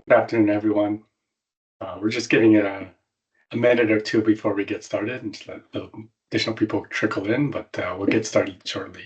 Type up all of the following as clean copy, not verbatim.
Good afternoon, everyone. We're just giving it a minute or two before we get started and just let the additional people trickle in, but we'll get started shortly.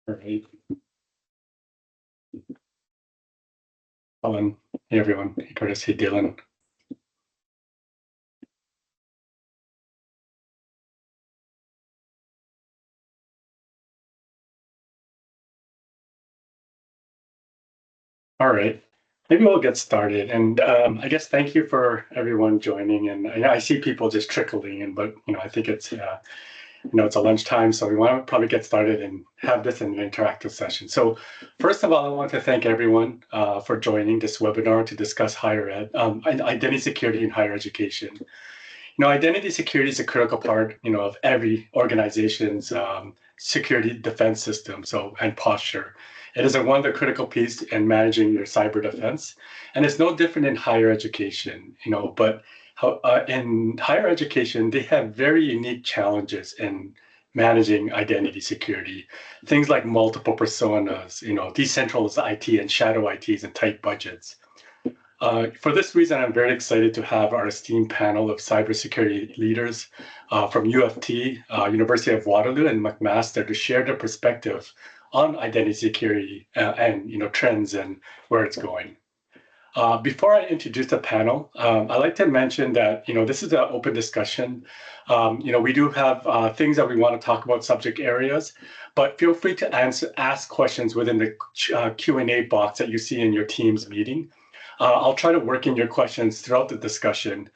All right. Colin, hey everyone. Hey Curtis, hey Dylan. All right. Maybe we'll get started. And I guess thank you for everyone joining. And I see people just trickling in, but I think it's it's a lunchtime, so we want to probably get started and have this in an interactive session. So first of all, I want to thank everyone for joining this webinar to discuss higher ed, identity security in higher education. Identity security is a critical part, of every organization's security defense system, and posture. It is one of the critical pieces in managing your cyber defense, and it's no different in higher education, but in higher education, they have very unique challenges in managing identity security. Things like multiple personas, decentralized IT and shadow ITs and tight budgets. For this reason, I'm very excited to have our esteemed panel of cybersecurity leaders from UFT, University of Waterloo, and McMaster to share their perspective on identity security and trends and where it's going. Before I introduce the panel, I'd like to mention that this is an open discussion. We do have things that we want to talk about, subject areas, but feel free to ask questions within the Q&A box that you see in your Teams meeting. I'll try to work in your questions throughout the discussion.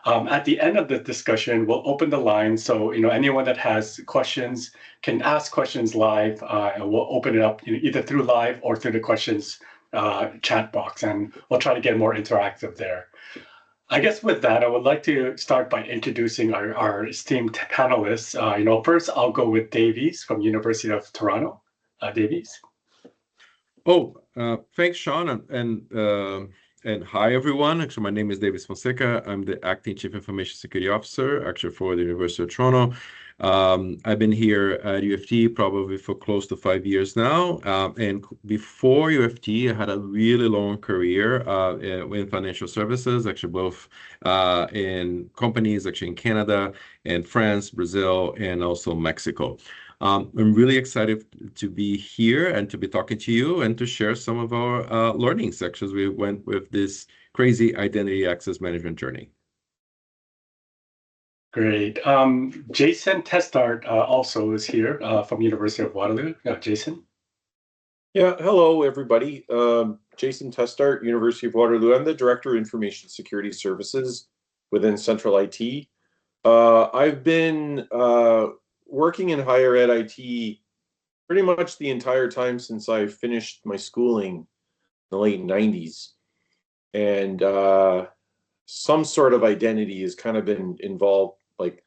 At the end of the discussion, we'll open the line, so anyone that has questions can ask questions live, and we'll open it up either through live or through the questions chat box, and we'll try to get more interactive there. I guess with that, I would like to start by introducing our esteemed panelists. First I'll go with Davies from University of Toronto. Davies. Thanks, Sean, and hi everyone. Actually, my name is Davis Fonseca. I'm the acting Chief Information Security Officer, actually for the University of Toronto. I've been here at UFT probably for close to 5 years now. And before UFT, I had a really long career in financial services, actually both in companies actually in Canada and France, Brazil, and also Mexico. I'm really excited to be here and to be talking to you and to share some of our learning sections we went with this crazy identity access management journey. Great. Jason Testart also is here from University of Waterloo. Jason? Yeah, hello everybody. Jason Testart, University of Waterloo. I'm the Director of Information Security Services within Central IT. I've been working in higher ed IT pretty much the entire time since I finished my schooling in the late 90s. And some sort of identity has kind of been involved, like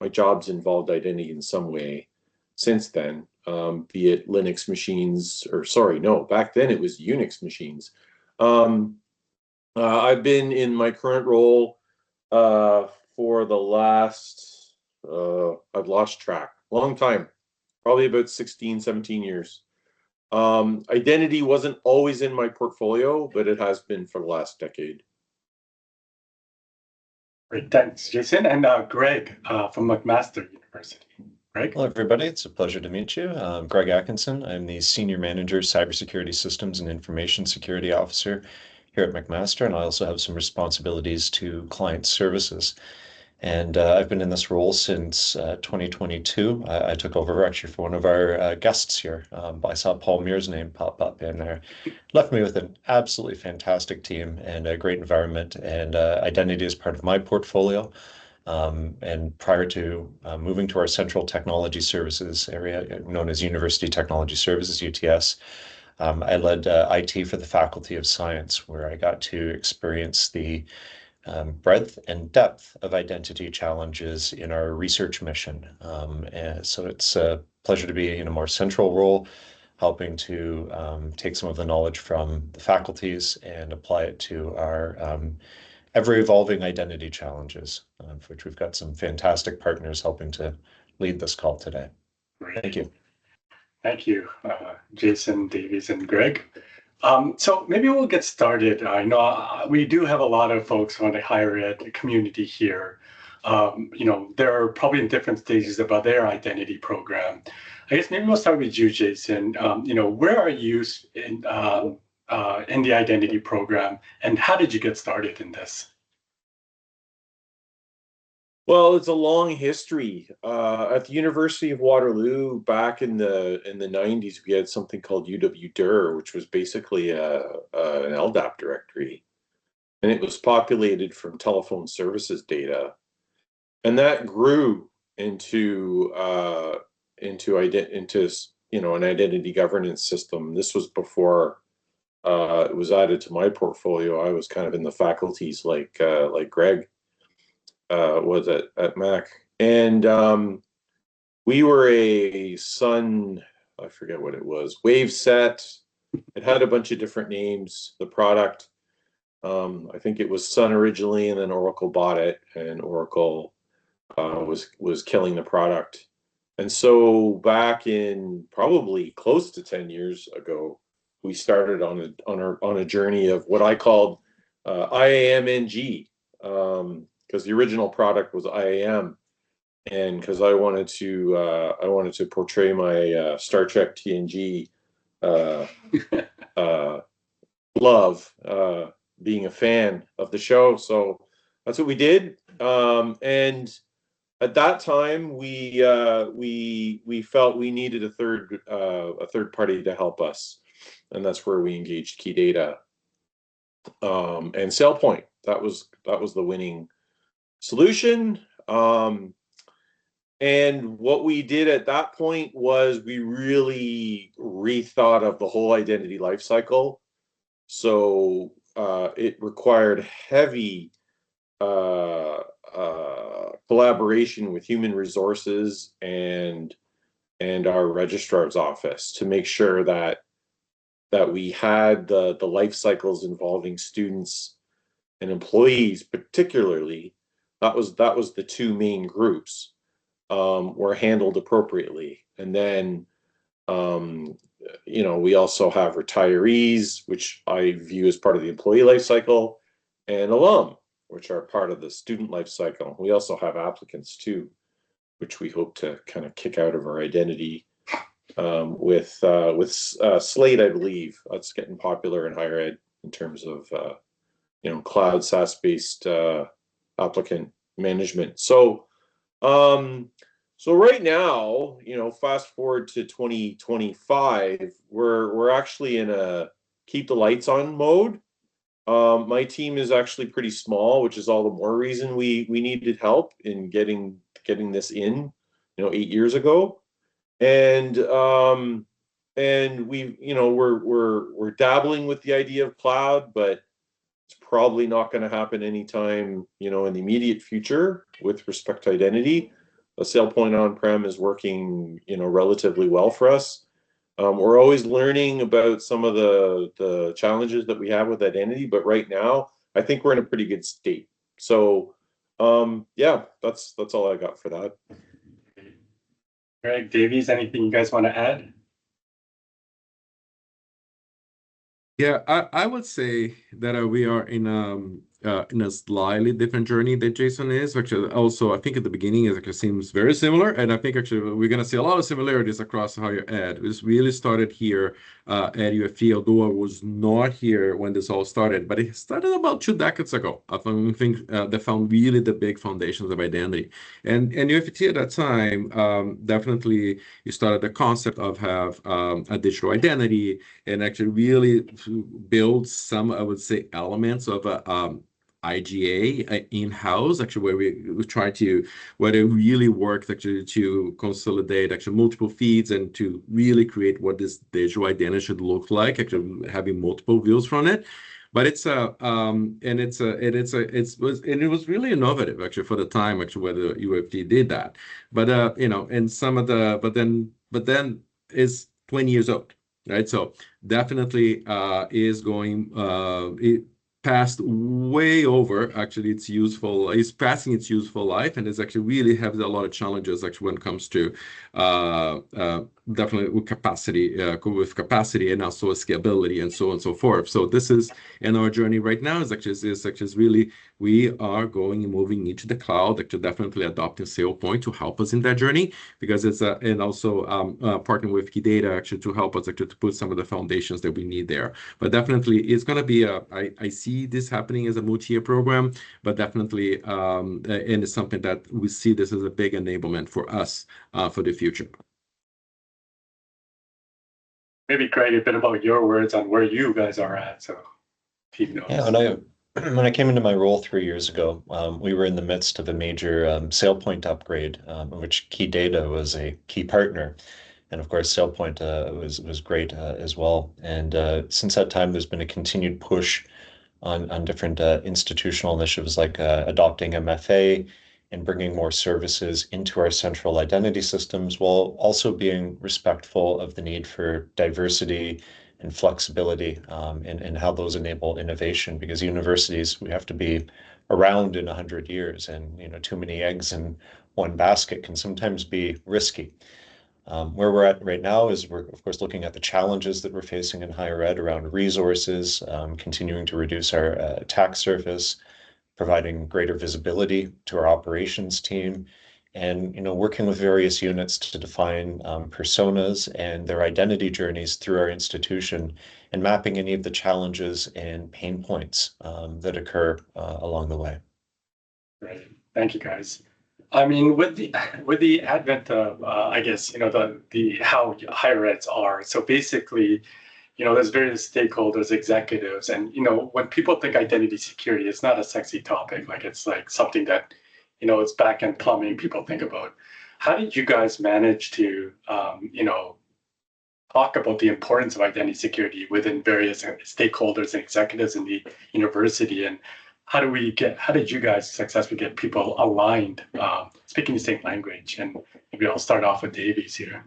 my job's involved identity in some way since then, be it Linux machines, or sorry, no, back then it was Unix machines. I've been in my current role for the last, I've lost track, long time, probably about 16, 17 years. Identity wasn't always in my portfolio, but it has been for the last decade. Great, thanks, Jason. And Greg from McMaster University. Greg? Hello, everybody. It's a pleasure to meet you. I'm Greg Atkinson. I'm the Senior Manager, Cybersecurity Systems and Information Security Officer here at McMaster, and I also have some responsibilities to client services. And I've been in this role since 2022. I took over actually for one of our guests here. I saw Paul Muir's name pop up and left me with an absolutely fantastic team and a great environment. And identity is part of my portfolio. And prior to moving to our Central Technology Services area, known as University Technology Services, UTS, I led IT for the Faculty of Science, where I got to experience the breadth and depth of identity challenges in our research mission. And so it's a pleasure to be in a more central role, helping to take some of the knowledge from the faculties and apply it to our ever-evolving identity challenges, for which we've got some fantastic partners helping to lead this call today. Thank you. Thank you, Jason, Davies, and Greg. So maybe we'll get started. I know we do have a lot of folks on the higher ed community here. They're probably in different stages about their identity program. I guess maybe we'll start with you, Jason. Where are you in the identity program, and how did you get started in this? Well, it's a long history. At the University of Waterloo, back in the 90s, we had something called UW-DIR, which was basically an LDAP directory, and it was populated from telephone services data, and that grew into an identity governance system. This was before it was added to my portfolio. I was kind of in the faculties like Greg was at Mac, and we were a Sun, I forget what it was, Waveset. It had a bunch of different names, the product. I think it was Sun originally, and then Oracle bought it, and Oracle was killing the product. And so back in probably close to 10 years ago, we started on a journey of what I called IAM-NG, because the original product was IAM, and because I wanted to portray my Star Trek TNG love, being a fan of the show. So that's what we did, and at that time we felt we needed a third party to help us, and that's where we engaged KeyData and SailPoint. That was the winning solution. And what we did at that point was we really rethought of the whole identity lifecycle. So it required heavy collaboration with human resources and our registrar's office to make sure that we had the life cycles involving students and employees, particularly. That was the two main groups, were handled appropriately. And then we also have retirees, which I view as part of the employee life cycle, and alum, which are part of the student life cycle. We also have applicants too, which we hope to kind of kick out of our identity with Slate, I believe. That's getting popular in higher ed in terms of cloud SaaS-based applicant management. So right now, fast forward to 2025, we're actually in a keep the lights on mode. My team is actually pretty small, which is all the more reason we needed help in getting this in, 8 years ago. And we're dabbling with the idea of cloud, but it's probably not going to happen anytime, in the immediate future with respect to identity. A SailPoint on-prem is working, relatively well for us. We're always learning about some of the challenges that we have with identity, but right now, I think we're in a pretty good state. So, that's all I got for that. Greg, Davies, anything you guys want to add? Yeah, I would say that we are in a slightly different journey than Jason is. Actually, also, I think at the beginning it seems very similar, and I think actually we're going to see a lot of similarities across higher ed. It really started here at UFT, although I was not here when this all started, but it started about 2 decades ago. I think they found really the big foundations of identity. And UFT at that time, definitely you started the concept of have a digital identity and actually really build some, I would say, elements of IGA in-house, actually, where we try to, where it really works actually to consolidate actually multiple feeds and to really create what this digital identity should look like, actually having multiple views from it. But it was really innovative actually for the time actually where the UFT did that. But and some of the but then it's 20 years old, right? So definitely is going it passed way over actually it's passing its useful life, and it's actually really has a lot of challenges actually when it comes to definitely with capacity and also scalability and so on and so forth. So this is in our journey right now is actually really we are going and moving into the cloud, actually definitely adopting SailPoint to help us in that journey, because it's and also partnering with KeyData actually to help us actually to put some of the foundations that we need there. But definitely it's going to be I see this happening as a multi-year program, but definitely and it's something that we see this as a big enablement for us for the future. Maybe Greg, a bit about your words on where you guys are at, so team knows. Yeah, when I came into my role 3 years ago, we were in the midst of a major SailPoint upgrade, in which KeyData was a key partner. And of course, SailPoint was great as well. And since that time, there's been a continued push on different institutional initiatives like adopting MFA and bringing more services into our central identity systems, while also being respectful of the need for diversity and flexibility and how those enable innovation. Because universities, we have to be around in 100 years, and too many eggs in one basket can sometimes be risky. Where we're at right now is we're, of course, looking at the challenges that we're facing in higher ed around resources, continuing to reduce our attack surface, providing greater visibility to our operations team, and working with various units to define personas and their identity journeys through our institution, and mapping any of the challenges and pain points that occur along the way. Great, thank you, guys. I mean, with the advent of, I guess, the how higher eds are. So basically, there's various stakeholders, executives, and when people think identity security, it's not a sexy topic. Like it's like something that, it's back end plumbing people think about. How did you guys manage to, talk about the importance of identity security within various stakeholders and executives in the university, and how did you guys successfully get people aligned, speaking the same language? And maybe I'll start off with Davies here.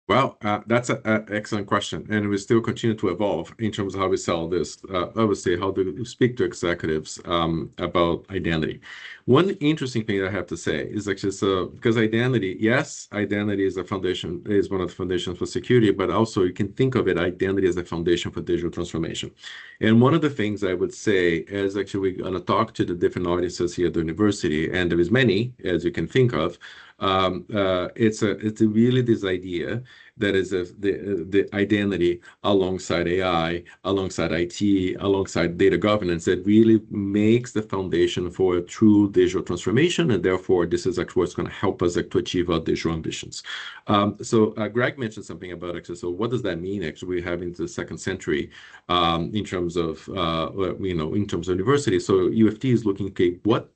Well, that's an excellent question, and we still continue to evolve in terms of how we sell this. I would say how do we speak to executives about identity. One interesting thing I have to say is actually because identity, yes, identity is a foundation, is one of the foundations for security, but also you can think of it, identity as a foundation for digital transformation. And one of the things I would say is actually we're going to talk to the different audiences here at the university, and there is many as you can think of. It's really this idea that is the identity alongside AI, alongside IT, alongside data governance that really makes the foundation for a true digital transformation, and therefore this is actually what's going to help us to achieve our digital ambitions. So Greg mentioned something about actually. So what does that mean? Actually, we're having the second century in terms of in terms of university. So UFT is looking what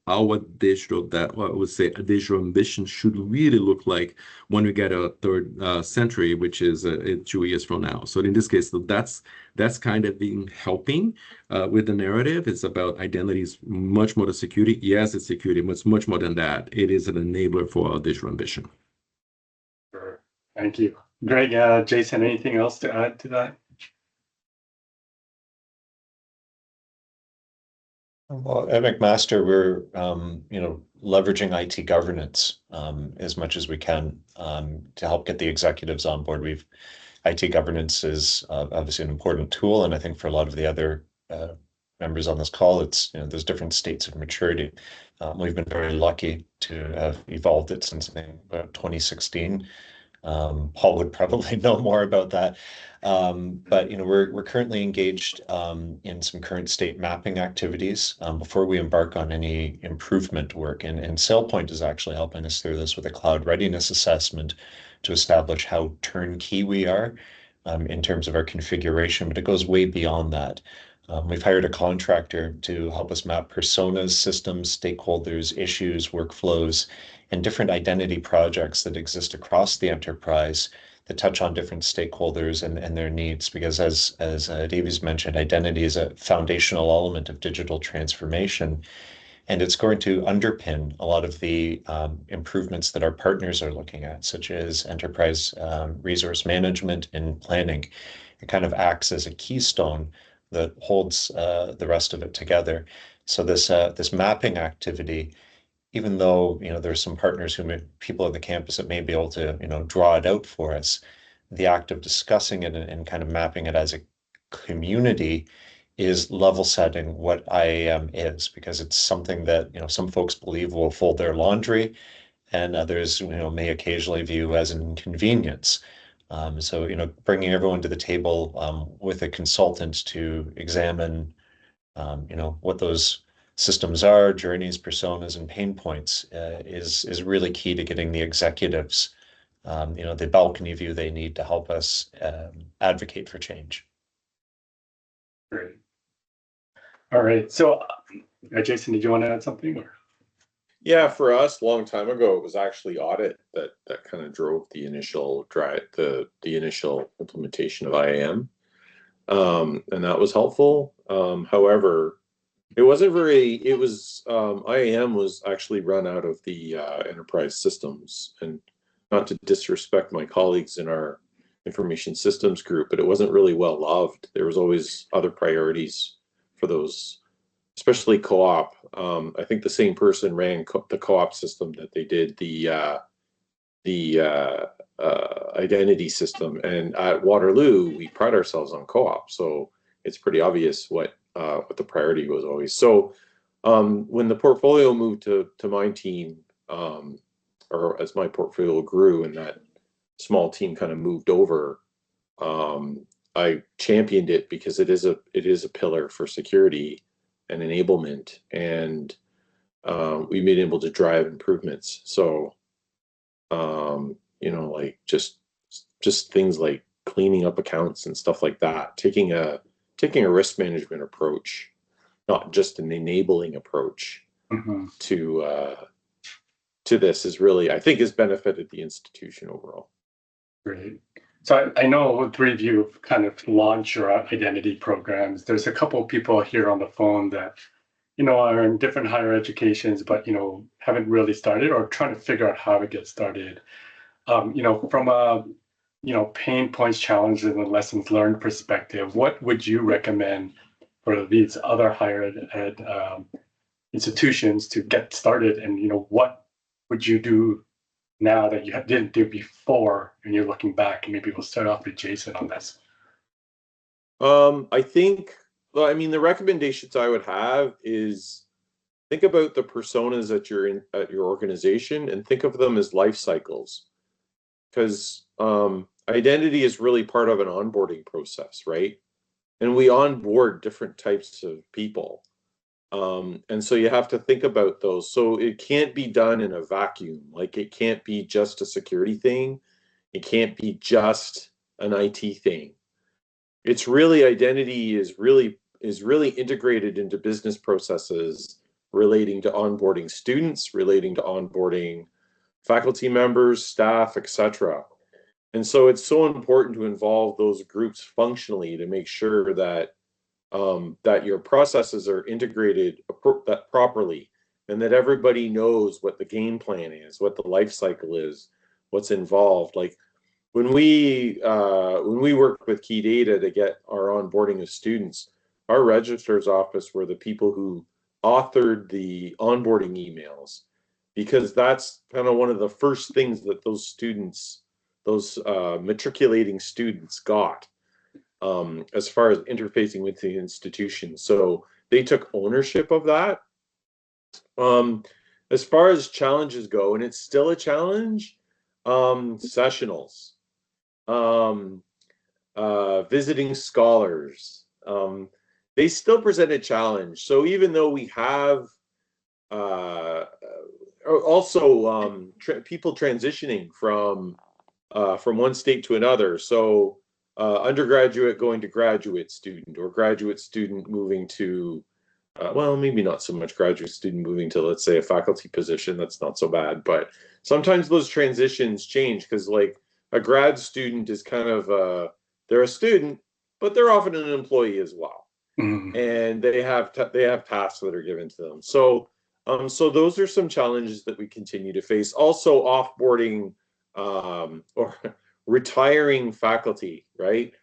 our digital I would say a digital ambition should really look like when we get a third century, which is 2 years from now. So in this case, that's kind of being helping with the narrative. It's about identities, much more than security. Yes, it's security, but it's much more than that. It is an enabler for our digital ambition. Sure. Thank you. Greg, Jason, anything else to add to that? Well, at McMaster, we're leveraging IT governance as much as we can to help get the executives on board. IT governance is obviously an important tool, and I think for a lot of the other members on this call, it's there's different states of maturity. We've been very lucky to have evolved it since about 2016. Paul would probably know more about that. But we're currently engaged in some current state mapping activities before we embark on any improvement work. And SailPoint is actually helping us through this with a cloud readiness assessment to establish how turnkey we are in terms of our configuration, but it goes way beyond that. We've hired a contractor to help us map personas, systems, stakeholders, issues, workflows, and different identity projects that exist across the enterprise that touch on different stakeholders and their needs. Because as Davies mentioned, identity is a foundational element of digital transformation, and it's going to underpin a lot of the improvements that our partners are looking at, such as enterprise resource management and planning. It kind of acts as a keystone that holds the rest of it together. So this mapping activity, even though there's some partners people on the campus that may be able to draw it out for us, the act of discussing it and kind of mapping it as a community is level setting what IAM is, because it's something that some folks believe will fold their laundry, and others may occasionally view as an inconvenience. So bringing everyone to the table with a consultant to examine what those systems are, journeys, personas, and pain points is really key to getting the executives the balcony view they need to help us advocate for change. Great. All right. So, Jason, did you want to add something? Or? Yeah, for us, a long time ago, it was actually audit that kind of drove the initial the initial implementation of IAM, and that was helpful. However, it wasn't very. It was IAM was actually run out of the enterprise systems, and not to disrespect my colleagues in our information systems group, but it wasn't really well loved. There was always other priorities for those, especially co-op. I think the same person ran the co-op system that they did the identity system. And at Waterloo, we pride ourselves on co-op, so it's pretty obvious what the priority was always. So when the portfolio moved to my team, or as my portfolio grew and that small team kind of moved over, I championed it because it is a pillar for security and enablement, and we've been able to drive improvements. So like just things like cleaning up accounts and stuff like that, taking a risk management approach, not just an enabling approach to this, is really, I think, has benefited the institution overall. Great. So I know three of you have kind of launched your identity programs. There's a couple of people here on the phone that are in different higher educations, but haven't really started or trying to figure out how to get started. From a pain points, challenges, and lessons learned perspective, what would you recommend for these other higher ed institutions to get started? And what would you do now that you didn't do before, and you're looking back? And maybe we'll start off with Jason on this. I think, well, I mean, the recommendations I would have is think about the personas that you're in at your organization, and think of them as life cycles, because identity is really part of an onboarding process, right? And we onboard different types of people. And so you have to think about those. So it can't be done in a vacuum. Like, it can't be just a security thing. It can't be just an IT thing. It's really, identity is really integrated into business processes relating to onboarding students, relating to onboarding faculty members, staff, etc. And so it's so important to involve those groups functionally to make sure that that your processes are integrated properly, and that everybody knows what the game plan is, what the life cycle is, what's involved. Like when we work with KeyData to get our onboarding of students, our registrar's office were the people who authored the onboarding emails, because that's kind of one of the first things that those students, those matriculating students got as far as interfacing with the institution. So they took ownership of that. As far as challenges go, and it's still a challenge, sessionals, visiting scholars, they still present a challenge. So even though we have also people transitioning from one state to another, so undergraduate going to graduate student, or graduate student moving to, well, maybe not so much graduate student moving to, let's say, a faculty position. That's not so bad. But sometimes those transitions change, because like a grad student is kind of, they're a student, but they're often an employee as well. And they have tasks that are given to them. So those are some challenges that we continue to face. Also, offboarding or retiring faculty, right?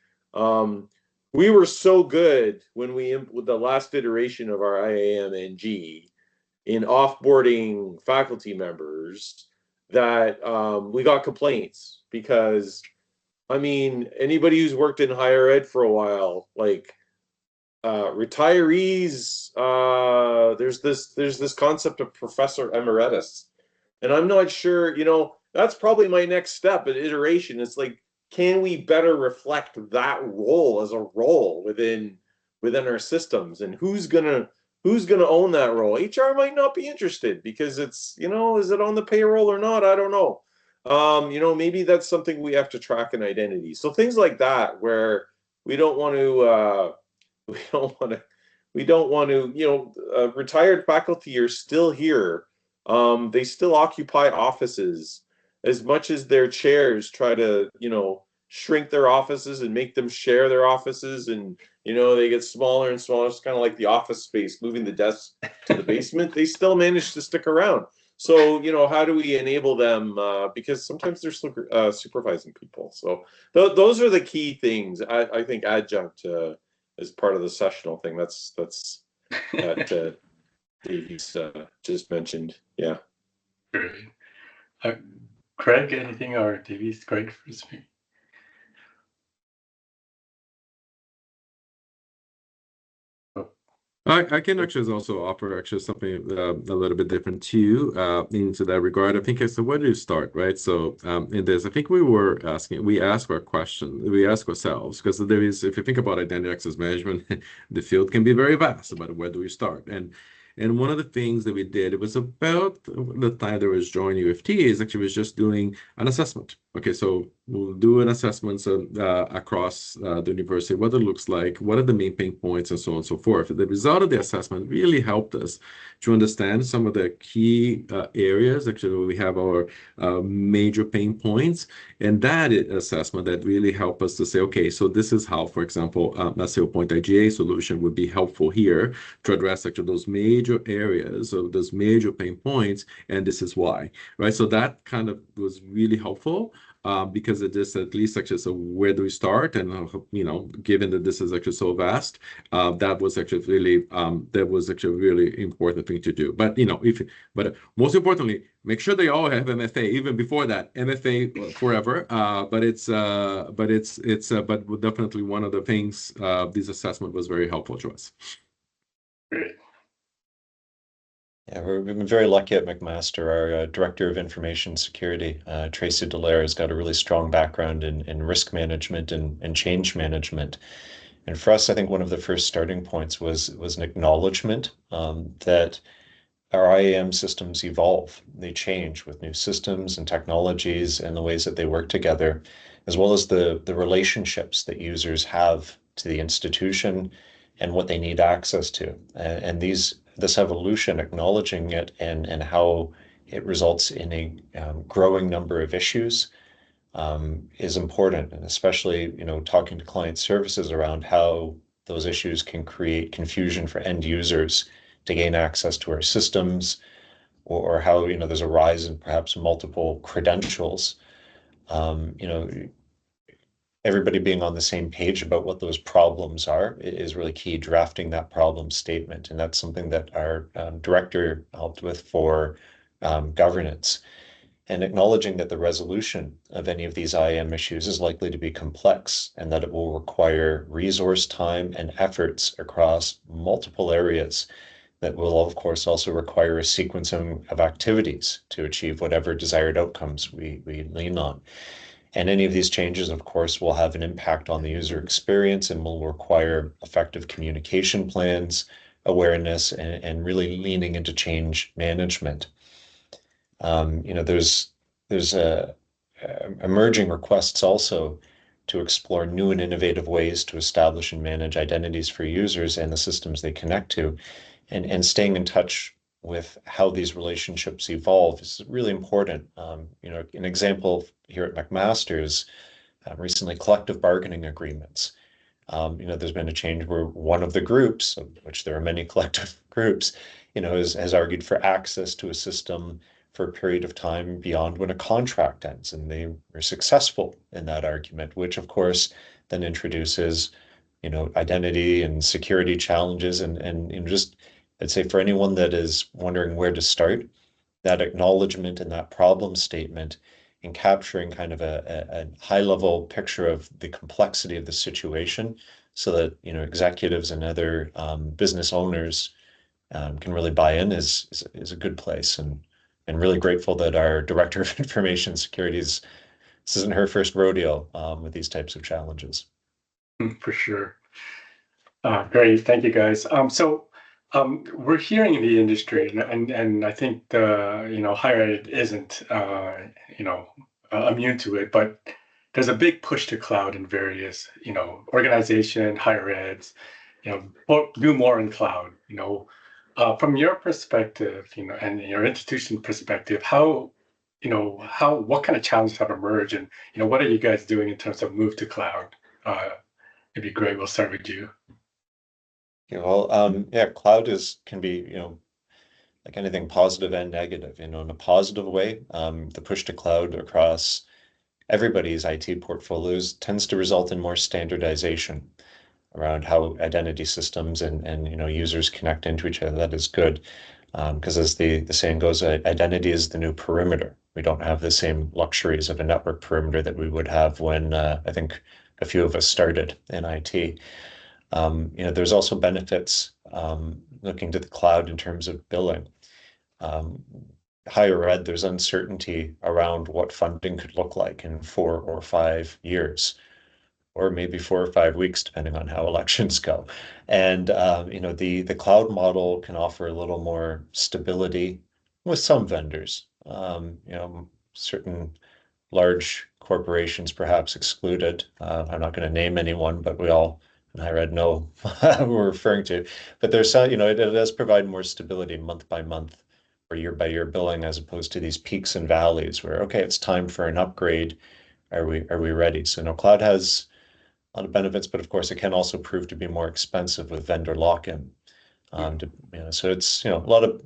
We were so good when with the last iteration of our IAM-NG in offboarding faculty members that we got complaints, because, I mean, anybody who's worked in higher ed for a while, like, retirees, there's this concept of professor emeritus, and I'm not sure, that's probably my next step at iteration. It's like, can we better reflect that role as a role within our systems, and who's gonna own that role? HR might not be interested, because it's, is it on the payroll or not? I don't know. Maybe that's something we have to track in identity. So things like that, where we don't want to retired faculty are still here. They still occupy offices. As much as their chairs try to, shrink their offices and make them share their offices, and, they get smaller and smaller. It's kind of like the office space, moving the desks to the basement. They still manage to stick around. So, how do we enable them? Because sometimes they're supervising people. So those are the key things. I think adjunct as part of the sessional thing. That's that Davey's just mentioned. Yeah. Great. Craig, anything, or Davey's? Craig first. I can actually also offer something a little bit different too into that regard. I think so. Where do you start, right? So in this, I think we ask ourselves, because there is, if you think about identity access management, the field can be very vast about where do we start. And one of the things that we did, it was about the time that I was joining UFT, is actually was just doing an assessment. Okay, so we'll do an assessment across the university, what it looks like, what are the main pain points, and so on and so forth. The result of the assessment really helped us to understand some of the key areas. Actually, we have our major pain points, and that assessment that really helped us to say, okay, so this is how, for example, a SailPoint IGA solution would be helpful here to address actually those major areas of those major pain points, and this is why, right? So that kind of was really helpful. Because it is at least actually, so where do we start? And given that this is actually so vast, that was actually a really important thing to do. But but most importantly, make sure they all have MFA. Even before that, MFA forever. But definitely one of the things this assessment was very helpful to us. Great. Yeah, we've been very lucky at McMaster. Our Director of Information Security, Tracy Dallaire, has got a really strong background in risk management and change management. And for us, I think one of the first starting points was an acknowledgement that our IAM systems evolve. They change with new systems and technologies and the ways that they work together, as well as the relationships that users have to the institution and what they need access to. And this evolution, acknowledging it and how it results in a growing number of issues is important. And especially, talking to client services around how those issues can create confusion for end users to gain access to our systems, or how, there's a rise in perhaps multiple credentials. Everybody being on the same page about what those problems are is really key, drafting that problem statement. And that's something that our director helped with for governance, and acknowledging that the resolution of any of these IAM issues is likely to be complex, and that it will require resource, time, and efforts across multiple areas that will, of course, also require a sequencing of activities to achieve whatever desired outcomes we lean on. And any of these changes, of course, will have an impact on the user experience and will require effective communication plans, awareness, and really leaning into change management. There's emerging requests also to explore new and innovative ways to establish and manage identities for users and the systems they connect to, and staying in touch with how these relationships evolve is really important. An example here at McMaster is recently collective bargaining agreements. There's been a change where one of the groups, of which there are many collective groups, has argued for access to a system for a period of time beyond when a contract ends, and they were successful in that argument, which of course then introduces, identity and security challenges, and just, I'd say for anyone that is wondering where to start, that acknowledgement and that problem statement in capturing kind of a high level picture of the complexity of the situation so that, executives and other business owners can really buy in is a good place. And really grateful that our Director of Information Security this isn't her first rodeo with these types of challenges. For sure. Great, thank you guys. So we're hearing in the industry, and I think the higher ed isn't immune to it, but there's a big push to cloud in various organization, higher eds, do more in cloud. From your perspective, and your institution perspective, what kind of challenges have emerged, and what are you guys doing in terms of move to cloud? It'd be great. We'll start with you. Cloud can be, like anything positive and negative. In a positive way, the push to cloud across everybody's IT portfolios tends to result in more standardization around how identity systems and users connect into each other. That is good, because as the saying goes, identity is the new perimeter. We don't have the same luxuries of a network perimeter that we would have when I think a few of us started in IT. There's also benefits looking to the cloud in terms of billing. Higher ed, there's uncertainty around what funding could look like in 4 or 5 years, or maybe 4 or 5 weeks, depending on how elections go. And the cloud model can offer a little more stability with some vendors. Certain large corporations perhaps excluded. I'm not going to name anyone, but we all in higher ed know who we're referring to. But there's some, it does provide more stability month by month or year by year billing, as opposed to these peaks and valleys where, okay, it's time for an upgrade. Are we ready? So cloud has a lot of benefits, but of course it can also prove to be more expensive with vendor lock-in. So it's a lot of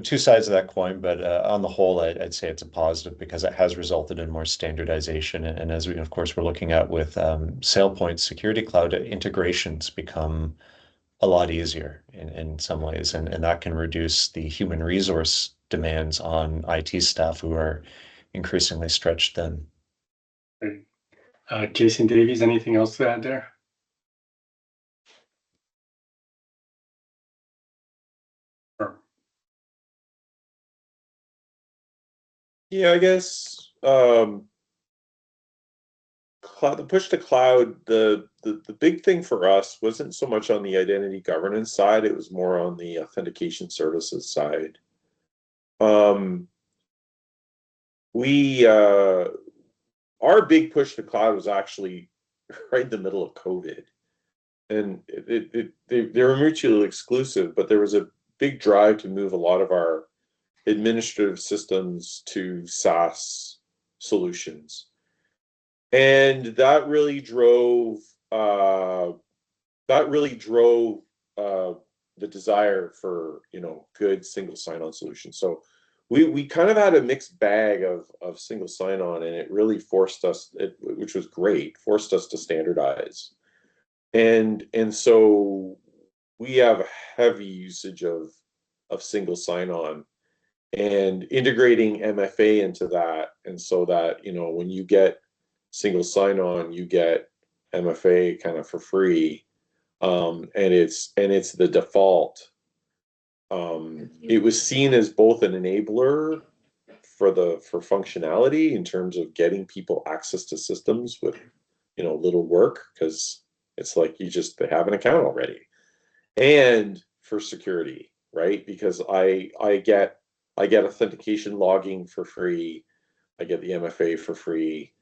two sides of that coin, but on the whole, I'd say it's a positive because it has resulted in more standardization. And as we, of course, we're looking at with SailPoint Security Cloud, integrations become a lot easier in some ways, and that can reduce the human resource demands on IT staff who are increasingly stretched thin. Jason Davies, anything else to add there? Yeah, I guess the push to cloud, the big thing for us wasn't so much on the identity governance side, it was more on the authentication services side. Our big push to cloud was actually right in the middle of COVID. And they were mutually exclusive, but there was a big drive to move a lot of our administrative systems to SaaS solutions. And that really drove the desire for good single sign-on solutions. So we kind of had a mixed bag of single sign-on, and it really forced us, which was great, forced us to standardize. And so we have a heavy usage of single sign-on and integrating MFA into that, and so that when you get single sign-on, you get MFA kind of for free, and it's the default. It was seen as both an enabler for functionality in terms of getting people access to systems with little work, because it's like they have an account already, and for security, right? Because I get authentication logging for free, I get the MFA for free,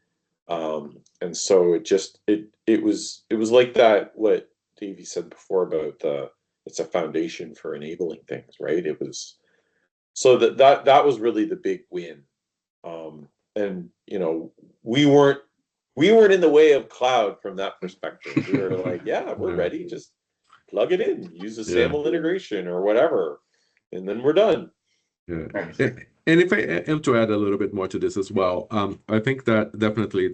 And so it was like that, what Davey said before about it's a foundation for enabling things, right? It was so that was really the big win. And we weren't in the way of cloud from that perspective. We were like, yeah, we're ready, just plug it in, use a SAML integration or whatever, and then we're done. Yeah. And if I am to add a little bit more to this as well, I think that definitely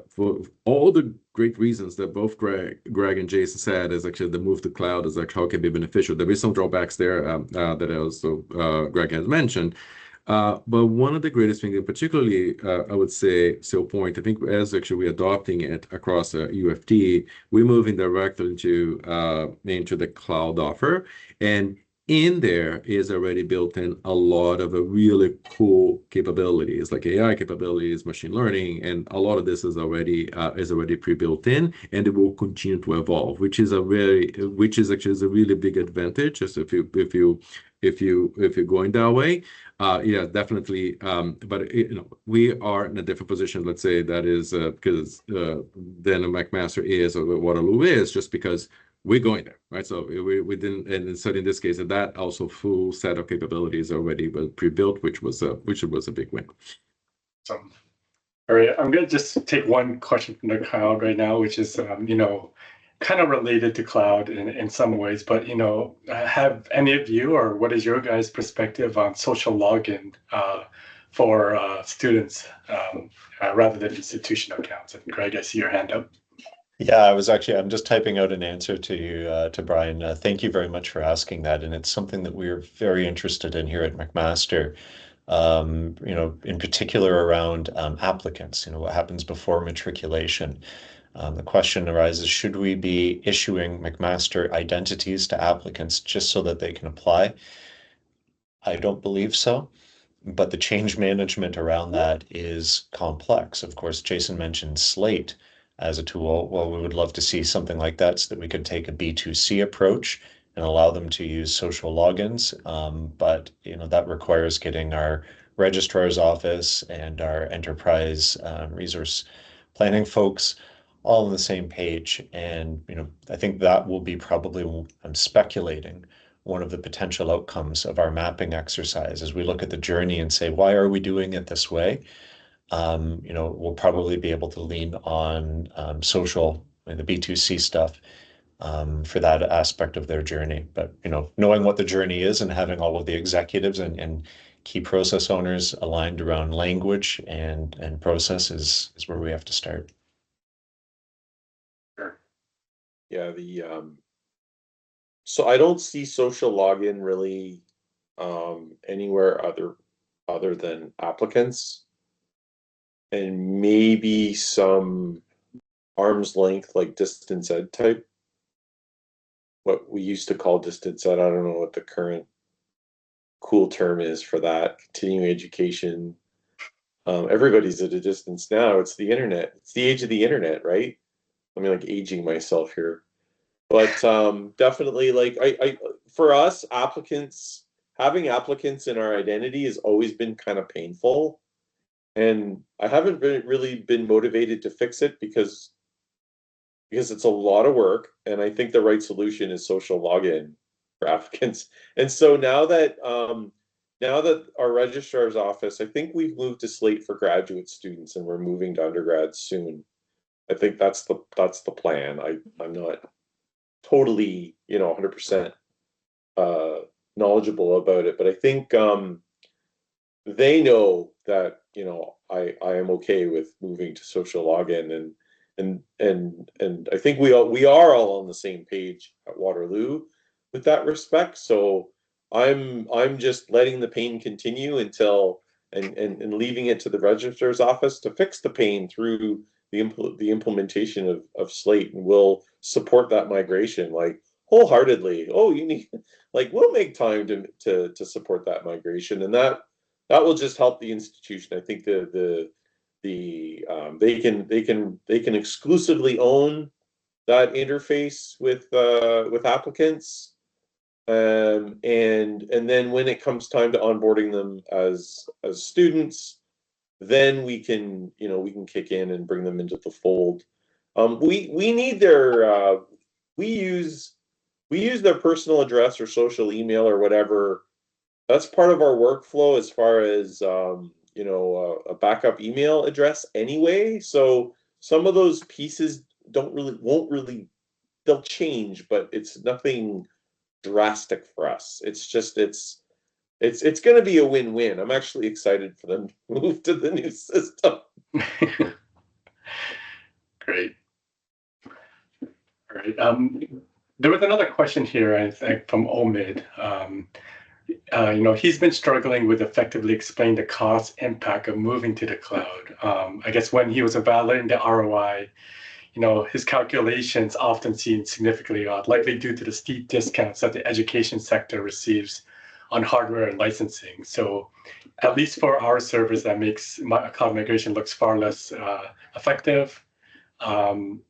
for all the great reasons that both Greg and Jason said is actually the move to cloud is like how it can be beneficial. There is some drawbacks there that also Greg has mentioned. But one of the greatest things, and particularly, I would say, SailPoint, I think as actually we're adopting it across UFT, we're moving directly into the cloud offer. And in there is already built in a lot of really cool capabilities, like AI capabilities, machine learning, and a lot of this is already pre-built in, and it will continue to evolve, which is actually a really big advantage. Just if you're going that way. Yeah, definitely. But we are in a different position, let's say, that is because than a McMaster is or Waterloo is, just because we're going there, right? So we didn't, and so in this case, that also full set of capabilities already was pre-built, which was a big win. So, all right, I'm gonna just take one question from the crowd right now, which is kind of related to cloud in some ways, but have any of you, or what is your guys' perspective on social login for students rather than institutional accounts? And Greg, I see your hand up. Yeah, I'm just typing out an answer to you, to Brian. Thank you very much for asking that. And it's something that we're very interested in here at McMaster. In particular around applicants, what happens before matriculation. The question arises, should we be issuing McMaster identities to applicants just so that they can apply? I don't believe so, but the change management around that is complex. Of course, Jason mentioned Slate as a tool. Well, we would love to see something like that so that we could take a B2C approach and allow them to use social logins. But that requires getting our registrar's office and our enterprise resource planning folks all on the same page. And I think that will be probably, I'm speculating, one of the potential outcomes of our mapping exercise as we look at the journey and say, why are we doing it this way? We'll probably be able to lean on social and the B2C stuff for that aspect of their journey. But knowing what the journey is and having all of the executives and key process owners aligned around language and process is where we have to start. Sure. Yeah, so I don't see social login really anywhere other than applicants, and maybe some arm's length, like distance ed type, what we used to call distance ed. I don't know what the current cool term is for that. Continuing education. Everybody's at a distance now. It's the internet. It's the age of the internet, right? I mean, like aging myself here. But definitely, like I for us, having applicants in our identity has always been kind of painful, and I haven't really been motivated to fix it because it's a lot of work, and I think the right solution is social login for applicants. And so now that our registrar's office, I think we've moved to Slate for graduate students, and we're moving to undergrads soon. I think that's the plan. I'm not totally 100% knowledgeable about it, but I think they know that I am okay with moving to social login, and I think we are all on the same page at Waterloo with that respect. So I'm just letting the pain continue until and leaving it to the registrar's office to fix the pain through the implementation of Slate, and we'll support that migration like wholeheartedly. Oh, you need we'll make time to support that migration, and that will just help the institution. I think they can exclusively own that interface with applicants, and then when it comes time to onboarding them as students, then we can, we can kick in and bring them into the fold. We need their we use their personal address or social email or whatever. That's part of our workflow as far as a backup email address anyway. So some of those pieces won't really, they'll change, but it's nothing drastic for us. It's just it's going to be a win-win. I'm actually excited for them to move to the new system. Great. All right. There was another question here, I think, from Omid. He's been struggling with effectively explaining the cost impact of moving to the cloud. I guess when he was evaluating the ROI, his calculations often seem significantly odd, likely due to the steep discounts that the education sector receives on hardware and licensing. So at least for our servers, that makes cloud migration looks far less effective than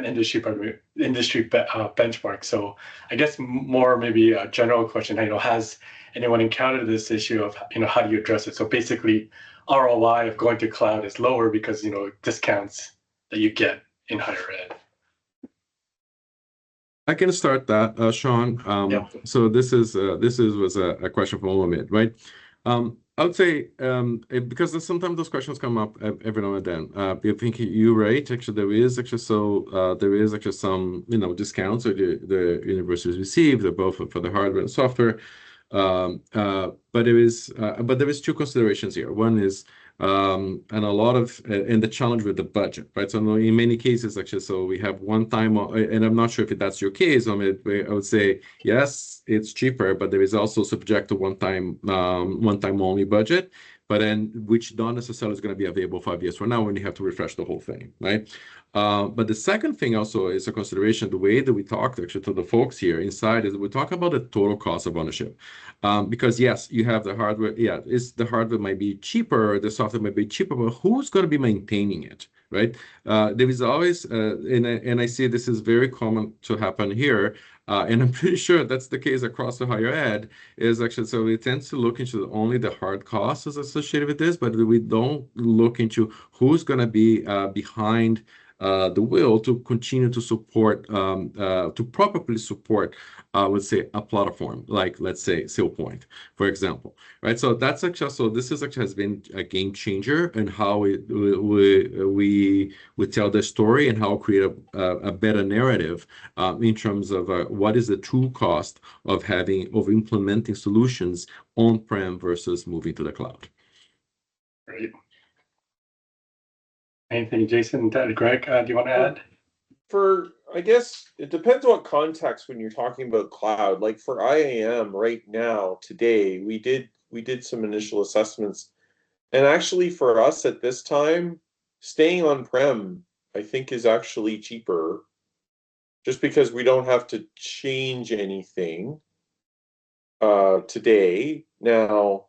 industry benchmark. So I guess more maybe a general question, has anyone encountered this issue of, how do you address it? So basically ROI of going to cloud is lower because, discounts that you get in higher ed. I can start that, Sean. Yeah. So this was a question from Omid, right? I would say because sometimes those questions come up every now and then. I think you're right. Actually, there is actually some discounts that the universities receive. They're both for the hardware and software. But there is two considerations here. One is and the challenge with the budget, right? So in many cases, actually, so we have one time, and I'm not sure if that's your case. I would say yes, it's cheaper, but there is also subject to one time only budget, but then which not necessarily is going to be available 5 years from now when you have to refresh the whole thing, right? But the second thing also is a consideration. The way that we talked actually to the folks here inside is we talk about the total cost of ownership. Because yes, you have the hardware. Yeah, the hardware might be cheaper, the software might be cheaper, but who's going to be maintaining it, right? There is always, and I see this is very common to happen here, and I'm pretty sure that's the case across the higher ed. Is actually so we tend to look into only the hard costs associated with this, but we don't look into who's going to be behind the will to continue to support, to properly support, I would say, a platform like, let's say, SailPoint, for example, right? So that's actually, this is actually has been a game changer in how we tell the story and how create a better narrative in terms of what is the true cost of implementing solutions on-prem versus moving to the cloud. Great. Anything, Jason, Greg, do you want to add? I guess it depends what context when you're talking about cloud. Like for IAM right now, today, we did some initial assessments. And actually for us at this time, staying on-prem, I think is actually cheaper just because we don't have to change anything today. Now,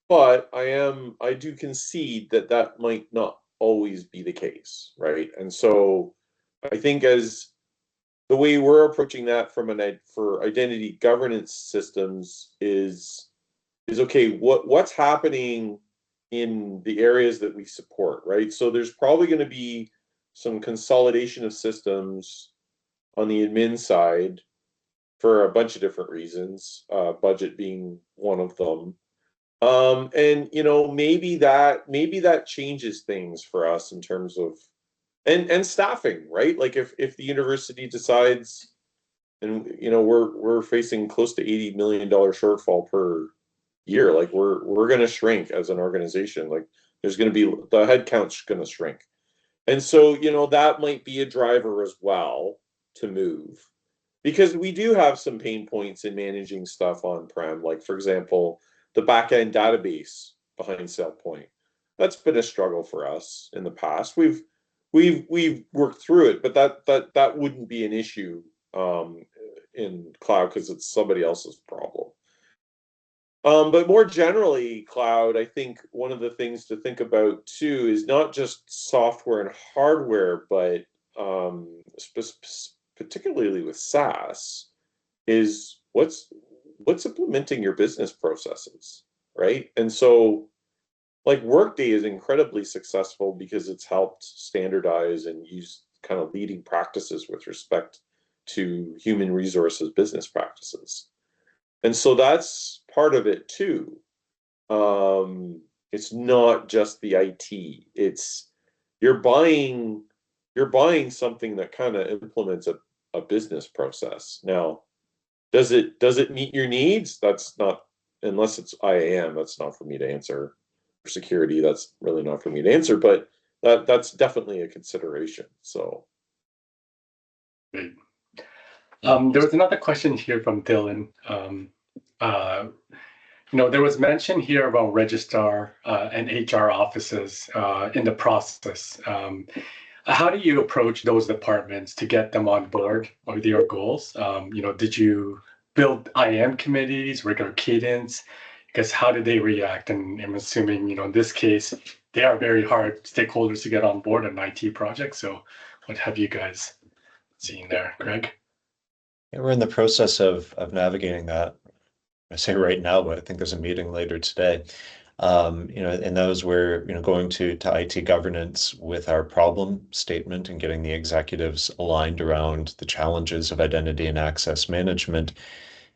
but I do concede that might not always be the case, right? And so I think as the way we're approaching that for identity governance systems is okay, what's happening in the areas that we support, right? So there's probably going to be some consolidation of systems on the admin side for a bunch of different reasons, budget being one of them. And maybe that changes things for us in terms of and staffing, right? Like if the university decides, and we're facing close to $80 million shortfall per year, like we're going to shrink as an organization. Like there's going to be the headcount's going to shrink, and so that might be a driver as well to move, because we do have some pain points in managing stuff on-prem. Like for example, the back-end database behind SailPoint. That's been a struggle for us in the past. We've worked through it, but that wouldn't be an issue in cloud because it's somebody else's problem. But more generally, cloud, I think one of the things to think about too is not just software and hardware, but particularly with SaaS, is what's implementing your business processes, right? And so like Workday is incredibly successful because it's helped standardize and use kind of leading practices with respect to human resources business practices. And so that's part of it too. It's not just the IT. It's you're buying something that kind of implements a business process. Now, does it meet your needs? That's not, unless it's IAM, that's not for me to answer. For security, that's really not for me to answer, but that's definitely a consideration. So Great. There was another question here from Dylan. There was mention here about registrar and HR offices in the process. How do you approach those departments to get them on board with your goals? Did you build IAM committees, regular cadence? Because how did they react? And I'm assuming, in this case, they are very hard stakeholders to get on board an IT project. So what have you guys seen there, Greg? Yeah, we're in the process of navigating that. I say right now, but I think there's a meeting later today. And those we're going to IT governance with our problem statement and getting the executives aligned around the challenges of identity and access management.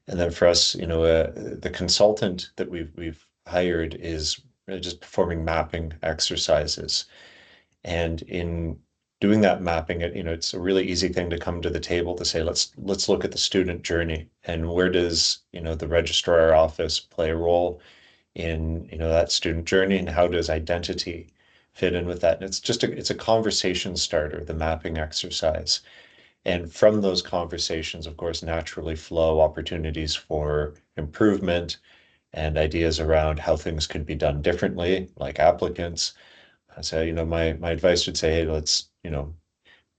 And then for us, the consultant that we've hired is really just performing mapping exercises. And in doing that mapping, it's a really easy thing to come to the table to say, let's look at the student journey and where does, the registrar office play a role in, that student journey, and how does identity fit in with that? And it's a conversation starter, the mapping exercise. And from those conversations, of course, naturally flow opportunities for improvement and ideas around how things could be done differently, like applicants. So, my advice would say, hey, let's,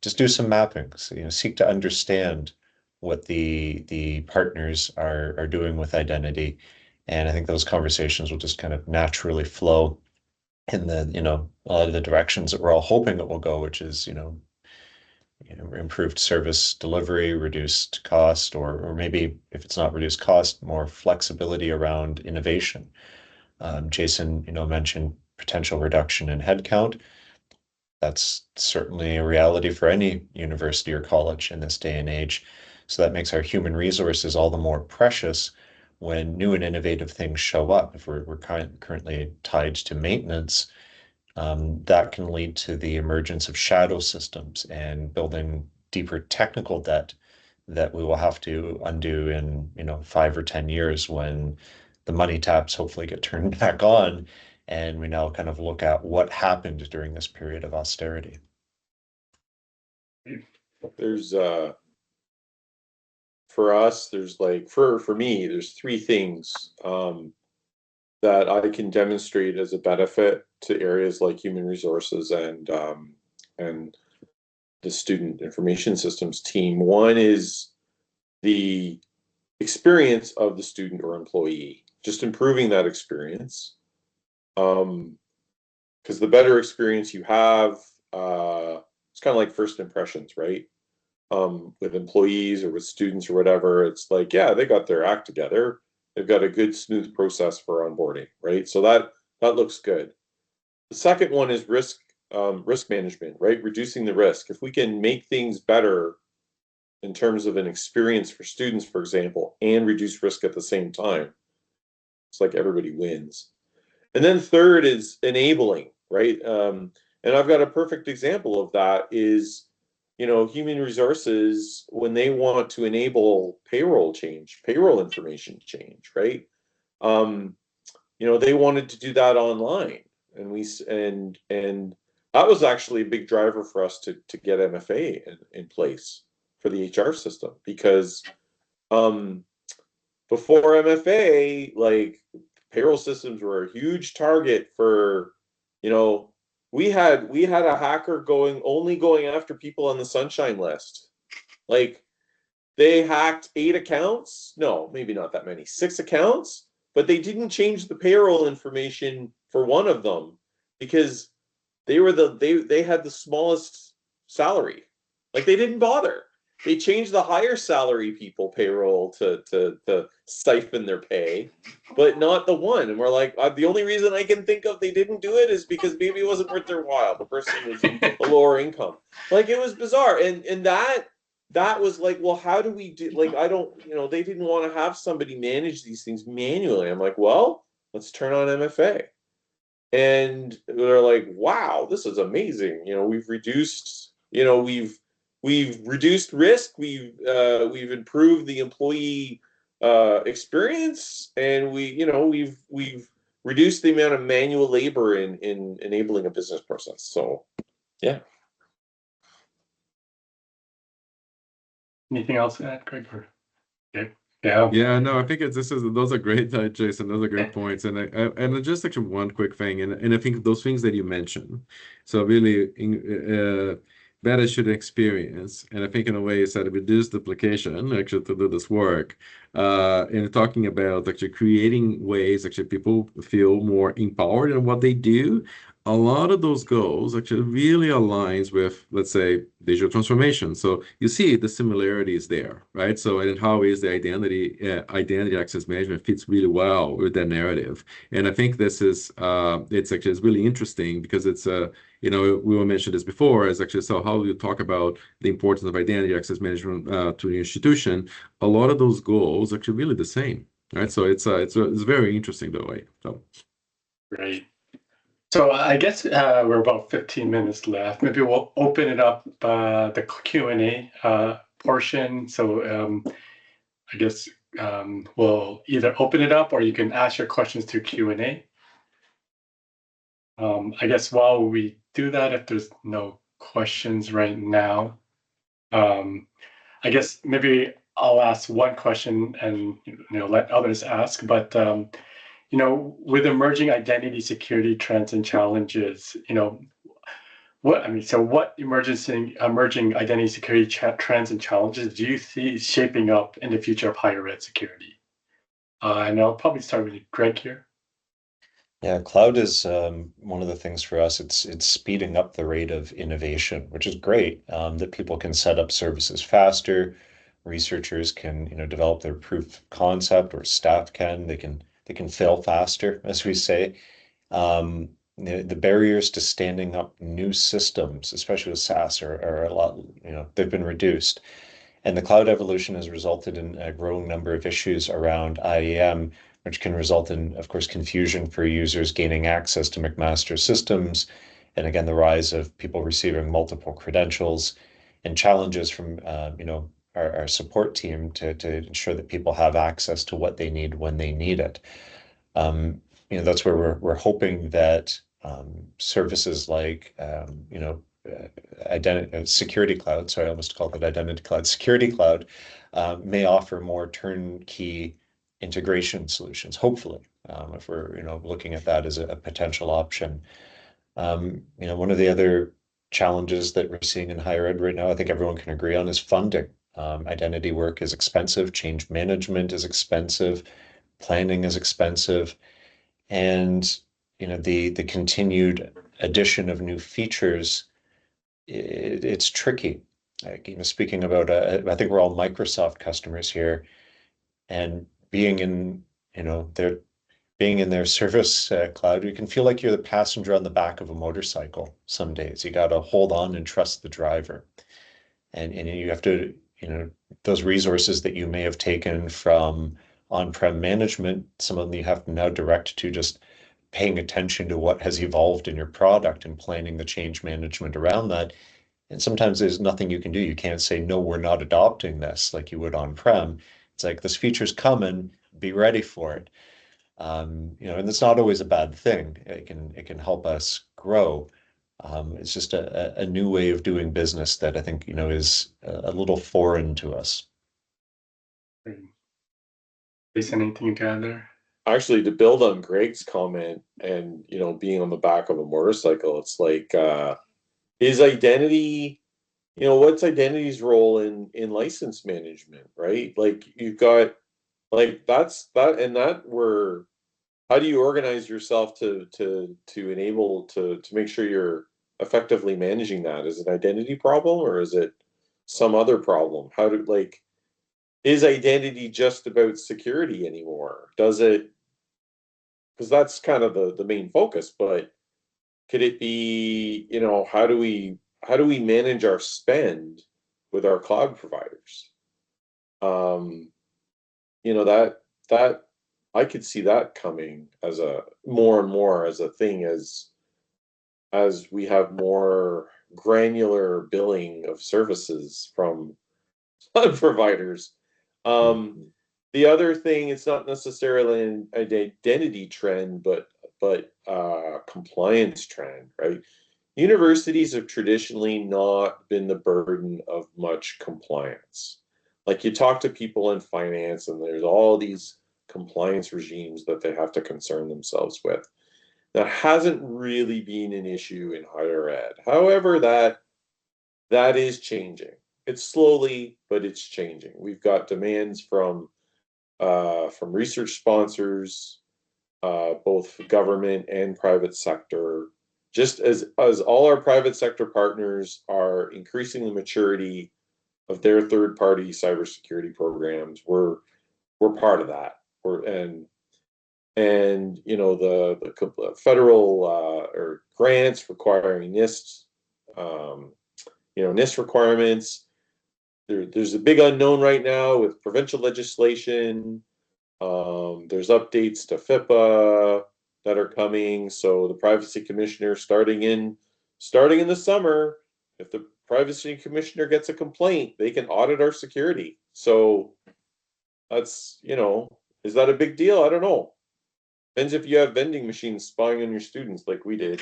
just do some mapping. So, seek to understand what the partners are doing with identity. And I think those conversations will just kind of naturally flow in the, a lot of the directions that we're all hoping it will go, which is, improved service delivery, reduced cost, or maybe if it's not reduced cost, more flexibility around innovation. Jason, mentioned potential reduction in headcount. That's certainly a reality for any university or college in this day and age. So that makes our human resources all the more precious when new and innovative things show up. If we're currently tied to maintenance, that can lead to the emergence of shadow systems and building deeper technical debt that we will have to undo in 5 or 10 years when the money taps hopefully get turned back on, and we now kind of look at what happened during this period of austerity. there's for us, there's like for me, there's three things that I can demonstrate as a benefit to areas like human resources and the student information systems team. One is the experience of the student or employee, just improving that experience. Because the better experience you have, it's kind of like first impressions, right? With employees or with students or whatever, it's like, yeah, they got their act together. They've got a good, smooth process for onboarding, right? So that looks good. The second one is risk management, right? Reducing the risk. If we can make things better in terms of an experience for students, for example, and reduce risk at the same time, it's like everybody wins. And then third is enabling, right? And I've got a perfect example of that is, human resources, when they want to enable payroll information change, right? They wanted to do that online, and that was actually a big driver for us to get MFA in place for the HR system, because before MFA, like, payroll systems were a huge target for, we had a hacker only going after people on the sunshine list. Like, they hacked 8 accounts. No, maybe not that many, 6 accounts, but they didn't change the payroll information for one of them because they had the smallest salary. Like, they didn't bother. They changed the higher salary people payroll to siphon their pay, but not the one. And we're like, the only reason I can think of they didn't do it is because maybe it wasn't worth their while. The person was a lower income. Like, it was bizarre. And that was like, well, how do we do, like, I don't, they didn't want to have somebody manage these things manually. I'm like, well, let's turn on MFA. And they're like, wow, this is amazing. We've reduced, we've reduced risk, we've improved the employee experience, and we've reduced the amount of manual labor in enabling a business process. So yeah. Anything else to add, Greg? Okay. Yeah. Yeah, no, I think those are great, Jason. Those are great points, and just actually one quick thing, and I think those things that you mentioned, so really better student experience, and I think in a way it's that reduce duplication actually to do this work, and talking about actually creating ways actually people feel more empowered in what they do. A lot of those goals actually really aligns with, let's say, digital transformation. So you see the similarities there, right? So and how is the identity access management fits really well with that narrative. And I think this is it's really interesting because it's we were mentioned this before, is actually so how you talk about the importance of identity access management to the institution. A lot of those goals are actually really the same, right? So it's very interesting that way. So Great. So I guess we're about 15 minutes left. Maybe we'll open it up the Q&A portion. So I guess we'll either open it up or you can ask your questions through Q&A. I guess while we do that, if there's no questions right now, I guess maybe I'll ask one question and let others ask. But with emerging identity security trends and challenges, what emerging identity security trends and challenges do you see shaping up in the future of higher ed security? And I'll probably start with Greg here. Yeah, cloud is one of the things for us. It's speeding up the rate of innovation, which is great. That people can set up services faster, researchers can develop their proof of concept, or staff can. They can fail faster, as we say. The barriers to standing up new systems, especially with SaaS, are a lot. They've been reduced. And the cloud evolution has resulted in a growing number of issues around IAM, which can result in, of course, confusion for users gaining access to McMaster systems. And again, the rise of people receiving multiple credentials, and challenges from our support team to ensure that people have access to what they need when they need it. That's where we're hoping that services like identity security cloud, sorry, I almost called it identity cloud, security cloud, may offer more turnkey integration solutions, hopefully, if we're looking at that as a potential option. One of the other challenges that we're seeing in higher ed right now, I think everyone can agree on, is funding. Identity work is expensive, change management is expensive, planning is expensive, and the continued addition of new features, it's tricky. Like, speaking about, I think we're all Microsoft customers here, and being in their service cloud, you can feel like you're the passenger on the back of a motorcycle some days. You got to hold on and trust the driver, and you have to, those resources that you may have taken from on-prem management, some of them you have to now direct to just paying attention to what has evolved in your product and planning the change management around that. And sometimes there's nothing you can do. You can't say, no, we're not adopting this like you would on-prem. It's like, this feature's coming, be ready for it. And it's not always a bad thing. It can help us grow. It's just a new way of doing business that I think, is a little foreign to us. Is anything to add there? Actually, to build on Greg's comment and, being on the back of a motorcycle, it's like, is identity, what's identity's role in license management, right? Like, you've got, like, how do you organize yourself to enable to make sure you're effectively managing that? Is it an identity problem, or is it some other problem? How do, like, is identity just about security anymore? Does it, because that's kind of the main focus, but could it be, you know, how do we manage our spend with our cloud providers? You know, that I could see that coming as a more and more as a thing as we have more granular billing of services from cloud providers. The other thing, it's not necessarily an identity trend, but compliance trend, right? Universities have traditionally not been the burden of much compliance. Like, you talk to people in finance, and there's all these compliance regimes that they have to concern themselves with. That hasn't really been an issue in higher ed. However, that is changing. It's slowly, but it's changing. We've got demands from research sponsors, both government and private sector. Just as all our private sector partners are increasing the maturity of their third-party cybersecurity programs, we're part of that. And you know, the federal or grants requiring NIST, you know, NIST requirements. There's a big unknown right now with provincial legislation. There's updates to FIPA that are coming. So the privacy commissioner, starting in the summer, if the privacy commissioner gets a complaint, they can audit our security. So that's, you know, is that a big deal? I don't know. Depends if you have vending machines spying on your students like we did.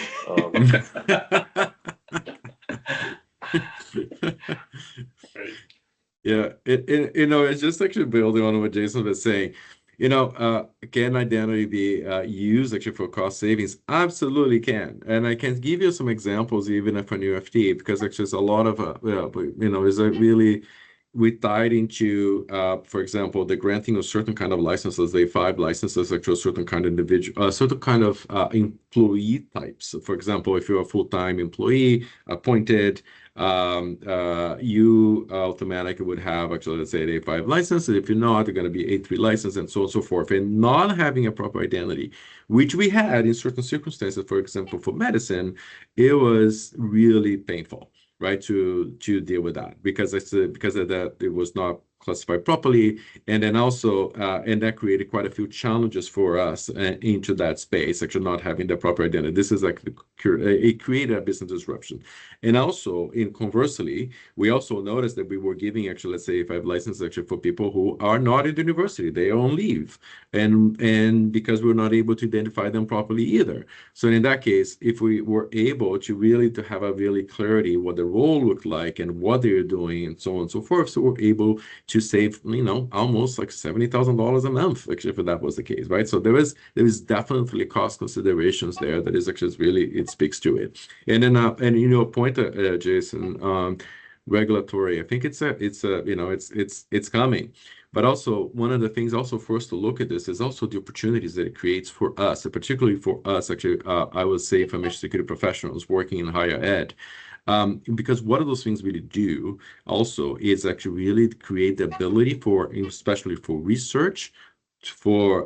Yeah, you know, it's just actually building on what Jason was saying. You know, can identity be used actually for cost savings? Absolutely can. And I can give you some examples even from UFT, because actually there's a lot of, you know, is a really, we tied into, for example, the granting of certain kind of licenses, A5 licenses, actually a certain kind of individual, certain kind of employee types. So for example, if you're a full-time employee appointed, you automatically would have actually, let's say, an A5 license. And if you're not, you're going to be A3 license, and so on and so forth. And not having a proper identity, which we had in certain circumstances, for example, for medicine, it was really painful, right, to deal with that, because of that it was not classified properly, and then also and that created quite a few challenges for us into that space, actually not having the proper identity. This is like it created a business disruption. And also, in conversely, we also noticed that we were giving actually, let's say, 5 licenses actually for people who are not in the university, they are on leave, and because we're not able to identify them properly either. So in that case, if we were able to really to have a really clarity what the role looked like and what they're doing and so on and so forth, so we're able to save, you know, almost like $70,000 a month, actually, if that was the case, right? So there is definitely cost considerations there that is actually really, it speaks to it. And then and you know, point, Jason, regulatory, I think it's you know, it's coming. But also, one of the things also for us to look at this is also the opportunities that it creates for us, and particularly for us, actually, I would say information security professionals working in higher ed. Because what do those things really do also is actually really create the ability for, especially for research, for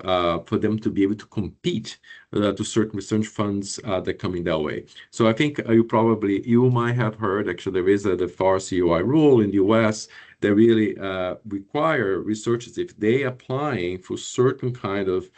them to be able to compete to certain research funds that come in that way. So I think you might have heard, actually, there is the FAR COI rule in the US that really require researchers, if they applying for certain kind of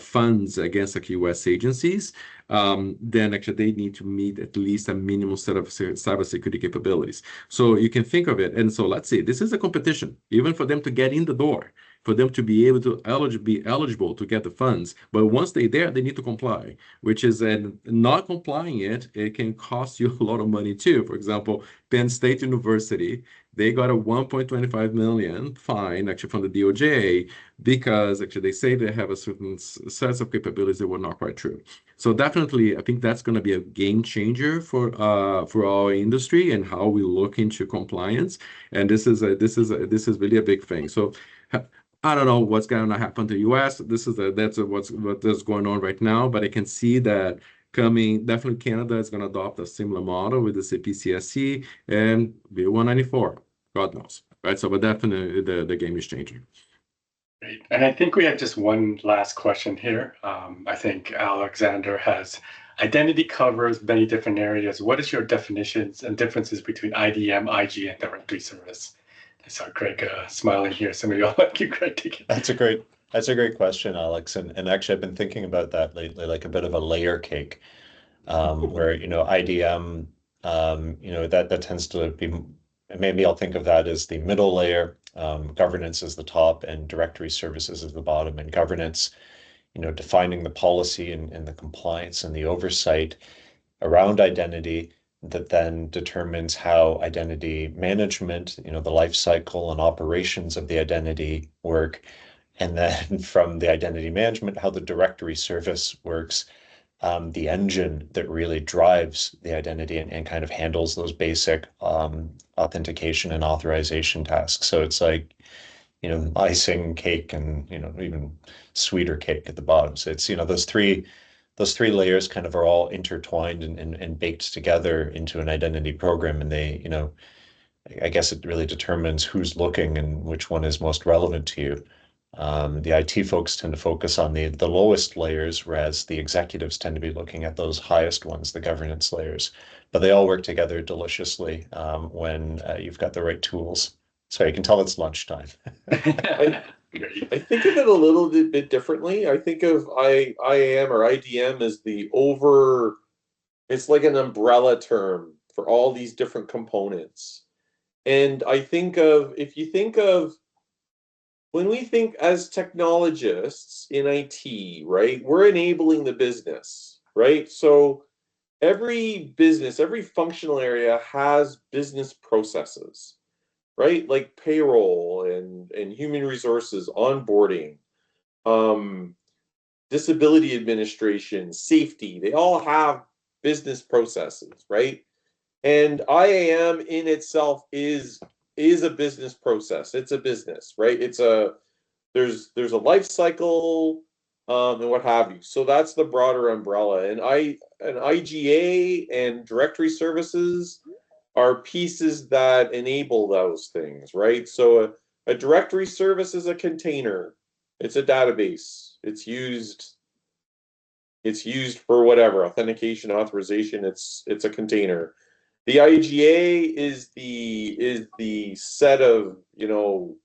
funds against like US agencies, then actually they need to meet at least a minimum set of cybersecurity capabilities. So you can think of it. And so let's say this is a competition, even for them to get in the door, for them to be able to be eligible to get the funds. But once they're there, they need to comply, which is, and not complying it can cost you a lot of money too. For example, Penn State University, they got a 1.25 million fine actually from the DOJ because actually they say they have a certain sets of capabilities that were not quite true. So definitely, I think that's going to be a game changer for our industry and how we look into compliance. And this is really a big thing. So I don't know what's going to happen to the US. That's what's going on right now. But I can see that coming. Definitely, Canada is going to adopt a similar model with the CPCSC and Bill 194. God knows, right? So, but definitely the game is changing. Great. And I think we have just one last question here. I think Alexander has identity covers many different areas. What is your definitions and differences between IDM, IG, and directory service? I saw Greg smiling here. Some of y'all like you, Greg, take it. That's a great question, Alex. And actually, I've been thinking about that lately, like a bit of a layer cake, where, IDM, that tends to be, maybe I'll think of that as the middle layer, governance is the top, and directory services is the bottom. And governance, defining the policy and the compliance and the oversight around identity that then determines how identity management, the life cycle and operations of the identity work. And then from the identity management, how the directory service works, the engine that really drives the identity and kind of handles those basic authentication and authorization tasks. So it's like, icing cake and, even sweeter cake at the bottom. So it's, those three layers kind of are all intertwined and baked together into an identity program. And they, I guess it really determines who's looking and which one is most relevant to you. The IT folks tend to focus on the lowest layers, whereas the executives tend to be looking at those highest ones, the governance layers. But they all work together deliciously when you've got the right tools. So you can tell it's lunchtime. I think of it a little bit differently. I think of IAM or IDM as it's like an umbrella term for all these different components. And I think when we think as technologists in IT, right, we're enabling the business, right? So every business, every functional area has business processes, right? Like payroll and human resources, onboarding, disability administration, safety. They all have business processes, right? And IAM in itself is a business process. It's a business, right? There's a life cycle and what have you. So that's the broader umbrella. And IGA and directory services are pieces that enable those things, right? So a directory service is a container. It's a database. It's used for whatever, authentication, authorization. It's a container. The IGA is the set of, the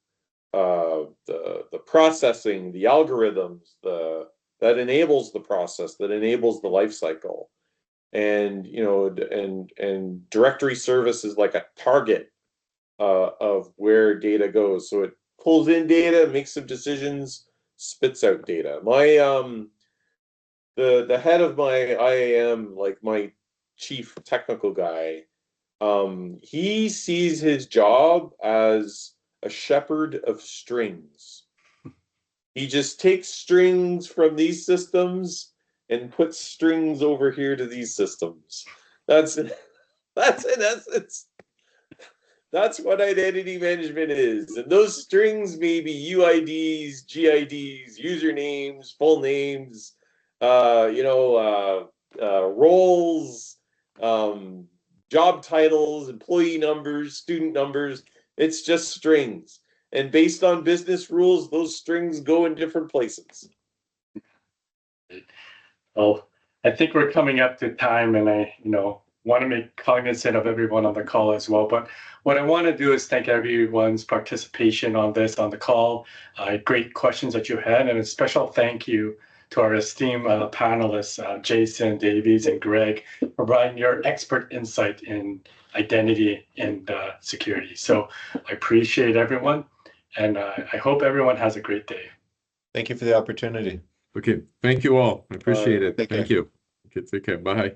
processing, the algorithms, that enables the process, that enables the life cycle. And and directory service is like a target of where data goes. So it pulls in data, makes some decisions, spits out data. My the head of my IAM, like my chief technical guy, he sees his job as a shepherd of strings. He just takes strings from these systems and puts strings over here to these systems. That's in essence. That's what identity management is. And those strings may be UIDs, GIDs, usernames, full names, roles, job titles, employee numbers, student numbers. It's just strings. And based on business rules, those strings go in different places. Well, I think we're coming up to time, and I, want to make cognizant of everyone on the call as well. But what I want to do is thank everyone's participation on the call. Great questions that you had, and a special thank you to our esteemed panelists, Jason, Davies, and Greg, for providing your expert insight in identity and security. So I appreciate everyone, and I hope everyone has a great day. Thank you for the opportunity. Okay, thank you all. I appreciate it. Take Thank care. you. Okay, take care. Bye.